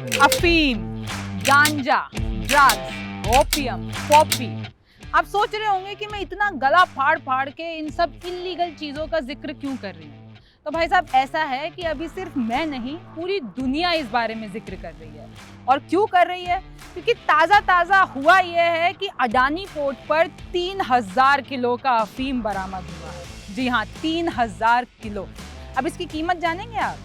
अफीम, गांजा, drugs, opium, Poppy. आप सोच रहे होंगे कि मैं इतना गला फाड़ फाड़ के इन सब इल्लीगल चीज़ों का जिक्र क्यों कर रही हूँ। तो भाई साहब ऐसा है कि अभी सिर्फ मैं नहीं, पूरी दुनिया इस बारे में जिक्र कर रही है। और क्यों कर रही है? क्योंकि ताज़ा हुआ यह है कि अडानी पोर्ट पर 3000 किलो का अफीम बरामद हुआ है। जी हाँ, 3000 किलो। अब इसकी कीमत जानेंगे आप?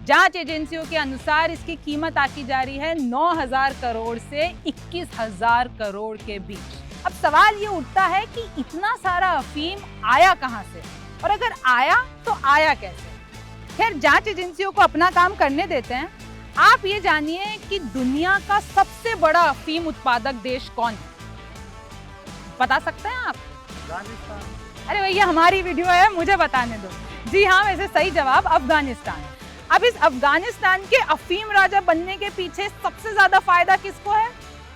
जांच एजेंसियों के अनुसार इसकी कीमत आकी जा रही है 9000 करोड़ से 21000 करोड़ के बीच। अब सवाल ये उठता है कि इतना सारा अफीम आया कहां से, और अगर आया तो आया कैसे? खैर, जांच एजेंसियों को अपना काम करने देते हैं। आप ये जानिए कि दुनिया का सबसे बड़ा अफीम उत्पादक देश कौन है? बता सकते हैं आप? अफगानिस्तान। अरे भैया, हमारी वीडियो है, मुझे बताने दो। जी हाँ, वैसे सही जवाब अफगानिस्तान। अब इस अफगानिस्तान के अफीम राजा बनने के पीछे सबसे ज्यादा फायदा किसको है?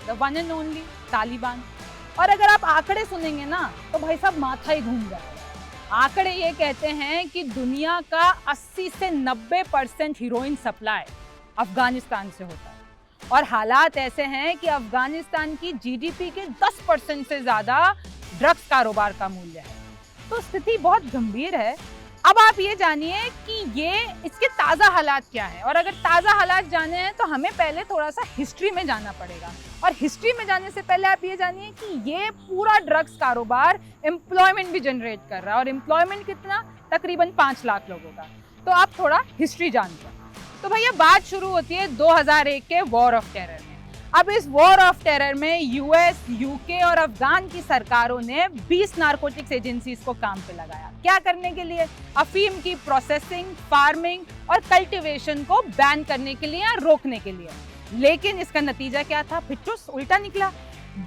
The one and only Taliban. और अगर आप आंकड़े सुनेंगे ना तो भाई साहब माथा ही घूम जाएगा। आंकड़े ये कहते हैं कि दुनिया का 80 से 90% हीरोइन सप्लाई अफगानिस्तान से होता है। और हालात ऐसे हैं कि अफगानिस्तान की जीडीपी के 10% से ज्यादा ड्रग्स कारोबार का मूल्य है। तो स्थिति बहुत गंभीर है। अब आप ये जानिए कि इसके ताज़ा हालात क्या है। और अगर ताज़ा हालात जाने हैं तो हमें पहले थोड़ा सा हिस्ट्री में जाना पड़ेगा। और हिस्ट्री में जाने से पहले आप ये जानिए कि ये पूरा ड्रग्स कारोबार एम्प्लॉयमेंट भी जनरेट कर रहा है। और एम्प्लॉयमेंट कितना? तकरीबन 5 लाख लोगों का। तो आप थोड़ा हिस्ट्री जानते हैं। तो भैया बात शुरू होती है 2001 के वॉर ऑफ टेरर में। अब इस वॉर ऑफ टेरर में यूएस, यूके और अफगान की सरकारों ने 20 नारकोटिक्स एजेंसीज को काम पे लगाया। क्या करने के लिए? अफीम की प्रोसेसिंग, फार्मिंग और कल्टीवेशन को बैन करने के लिए या रोकने के लिए। लेकिन इसका नतीजा क्या था? फिर उल्टा निकला।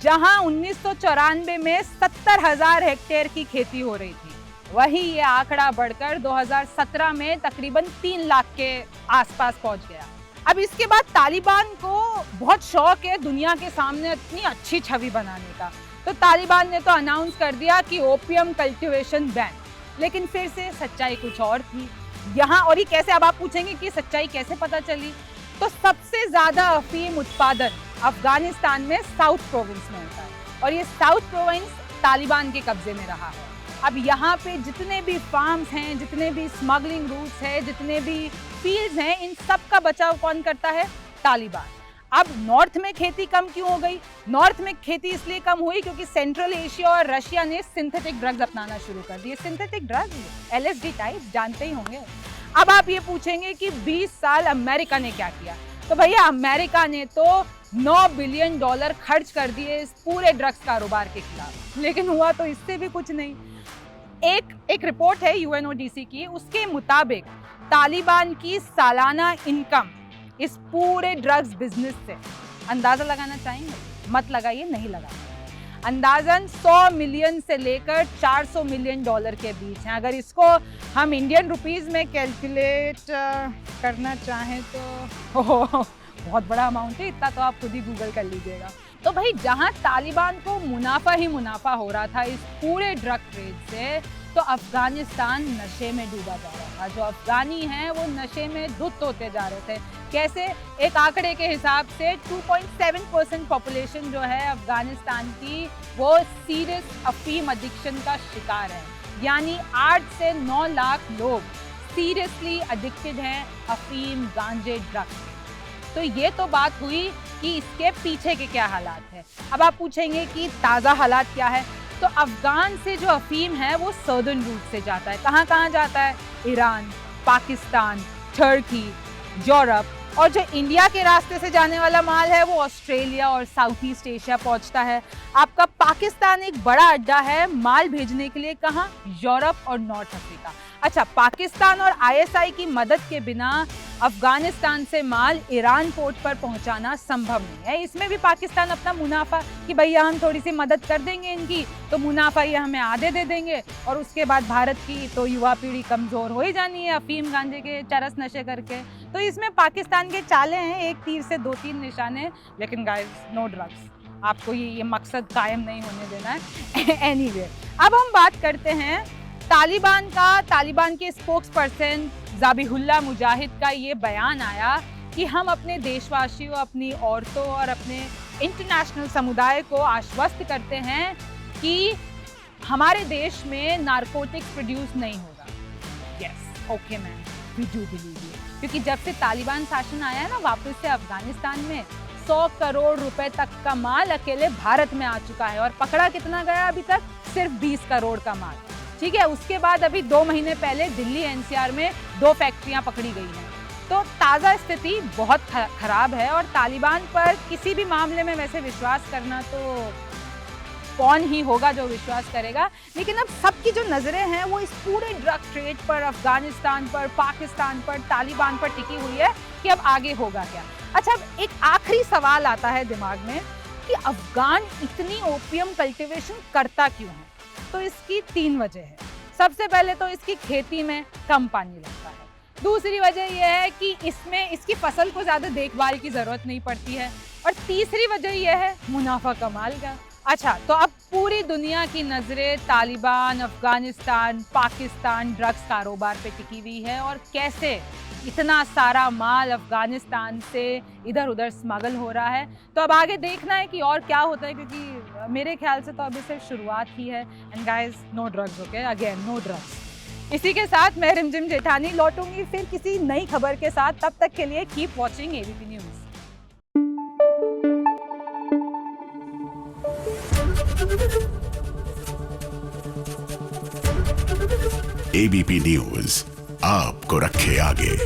जहां 1994 में 70,000 हेक्टेयर की खेती हो रही थी, वही ये आंकड़ा बढ़कर 2017 में तकरीबन 3 लाख के आसपास पहुंच गया। अब इसके बाद तालिबान को बहुत शौक है दुनिया के सामने इतनी अच्छी छवि बनाने का। तो तालिबान ने तो अनाउंस कर दिया कि ओपियम कल्टीवेशन बैन। लेकिन फिर से सच्चाई कुछ और थी यहाँ। और ये कैसे? अब आप पूछेंगे कि सच्चाई कैसे पता चली? तो सबसे ज्यादा अफीम उत्पादन अफगानिस्तान में साउथ प्रोविंस में होता है। और ये साउथ प्रोविंस तालिबान के कब्जे में रहा है। अब यहाँ पे जितने भी फार्म्स हैं, जितने भी स्मगलिंग रूट्स हैं, जितने भी फील्ड्स हैं, इन सब का बचाव कौन करता है? तालिबान। अब नॉर्थ में खेती कम क्यों हो गई? नॉर्थ में खेती इसलिए कम हुई क्योंकि सेंट्रल एशिया और रशिया ने सिंथेटिक ड्रग्स अपनाना शुरू कर दिए। सिंथेटिक ड्रग्स एलएसडी टाइप, जानते ही होंगे। अब आप ये पूछेंगे कि 20 साल अमेरिका ने क्या किया? तो भैया अमेरिका ने तो $9 बिलियन खर्च कर दिए इस पूरे ड्रग्स कारोबार के खिलाफ। लेकिन हुआ तो इससे भी कुछ नहीं। एक रिपोर्ट है यूएनओडीसी की, उसके मुताबिक तालिबान की सालाना इनकम इस पूरे ड्रग्स बिजनेस से, अंदाजा लगाना चाहेंगे? मत लगाइए, नहीं लगाना। अंदाजन 100 मिलियन से लेकर $400 मिलियन के बीच है। अगर इसको हम इंडियन रुपीस में कैलकुलेट करना चाहें तो बहुत बड़ा अमाउंट है। इतना तो आप खुद ही गूगल कर लीजिएगा। तो भाई जहां तालिबान को मुनाफा ही मुनाफा हो रहा था इस पूरे ड्रग ट्रेड से, तो अफगानिस्तान नशे में डूबा जा रहा था। जो अफगानी हैं वो नशे में धुत होते जा रहे थे। कैसे? एक आंकड़े के हिसाब से 2.7% पॉपुलेशन जो है अफगानिस्तान की, वो सीरियस अफीम एडिक्शन का शिकार है। यानी 8 से 9 लाख लोग सीरियसली एडिक्टेड हैं अफीम, गांजे, ड्रग्स। तो ये तो बात हुई कि इसके पीछे के क्या हालात हैं। अब आप पूछेंगे कि ताज़ा हालात क्या है? तो अफगान से जो अफीम है वो सर्दर्न रूट से जाता है। कहाँ कहाँ जाता है? Iran, Pakistan, Turkey, Europe. और जो इंडिया के रास्ते से जाने वाला माल है वो ऑस्ट्रेलिया और साउथ ईस्ट एशिया पहुंचता है। आपका पाकिस्तान एक बड़ा अड्डा है माल भेजने के लिए। कहाँ? यूरोप और नॉर्थ अफ्रीका। अच्छा, पाकिस्तान और आईएसआई की मदद के बिना अफगानिस्तान से माल ईरान पोर्ट पर पहुंचाना संभव नहीं है। इसमें भी पाकिस्तान अपना मुनाफा कि भैया हम थोड़ी सी मदद कर देंगे इनकी, तो मुनाफा ये हमें आधे दे देंगे। और उसके बाद भारत की तो युवा पीढ़ी कमज़ोर हो ही जानी है अफीम गांजे के चरस नशे करके। तो इसमें पाकिस्तान के चाले हैं, एक तीर से 2-3 निशाने। लेकिन गाइस, नो ड्रग्स। आपको ये मकसद कायम नहीं होने देना है। एनीवे, अब हम बात करते हैं तालिबान के स्पोक्स पर्सन ज़ाबिहुल्लाह मुजाहिद का ये बयान आया कि हम अपने देशवासियों, अपनी औरतों और अपने इंटरनेशनल समुदाय को आश्वस्त करते हैं कि हमारे देश में नारकोटिक्स प्रोड्यूस नहीं होगा। Yes, okay ma'am, we do believe you. क्योंकि जब से तालिबान शासन आया है ना वापस से अफगानिस्तान में, 100 करोड़ रुपए तक का माल अकेले भारत में आ चुका है। और पकड़ा कितना गया अभी तक? सिर्फ 20 करोड़ का माल। ठीक है, उसके बाद अभी 2 महीने पहले दिल्ली एनसीआर में 2 फैक्ट्रियां पकड़ी गई हैं। तो ताज़ा स्थिति बहुत खराब है। और तालिबान पर किसी भी मामले में वैसे विश्वास करना तो कौन ही होगा जो विश्वास करेगा। लेकिन अब सबकी जो नज़रें हैं वो इस पूरे ड्रग ट्रेड पर, अफगानिस्तान पर, पाकिस्तान पर, तालिबान पर टिकी हुई है कि अब आगे होगा क्या। अच्छा, अब एक आखिरी सवाल आता है दिमाग में कि अफगान इतनी ओपियम कल्टीवेशन करता क्यों है? तो इसकी 3 वजह है। सबसे पहले तो इसकी खेती में कम पानी लगता है। दूसरी वजह यह है कि इसमें इसकी फसल को ज़्यादा देखभाल की ज़रूरत नहीं पड़ती है। और तीसरी वजह यह है मुनाफा कमाल का। अच्छा, तो अब पूरी दुनिया की नज़रें तालिबान, अफगानिस्तान, पाकिस्तान ड्रग्स कारोबार पे टिकी हुई है और कैसे इतना सारा माल अफगानिस्तान से इधर उधर स्मगल हो रहा है। तो अब आगे देखना है कि और क्या होता है, क्योंकि मेरे ख्याल से तो अभी सिर्फ शुरुआत ही है। And guys, no drugs, okay, again no drugs. इसी के साथ मैं रिमझिम जेठानी लौटूंगी फिर किसी नई खबर के साथ। तब तक के लिए keep watching ABP news. ABP news आपको रखे आगे।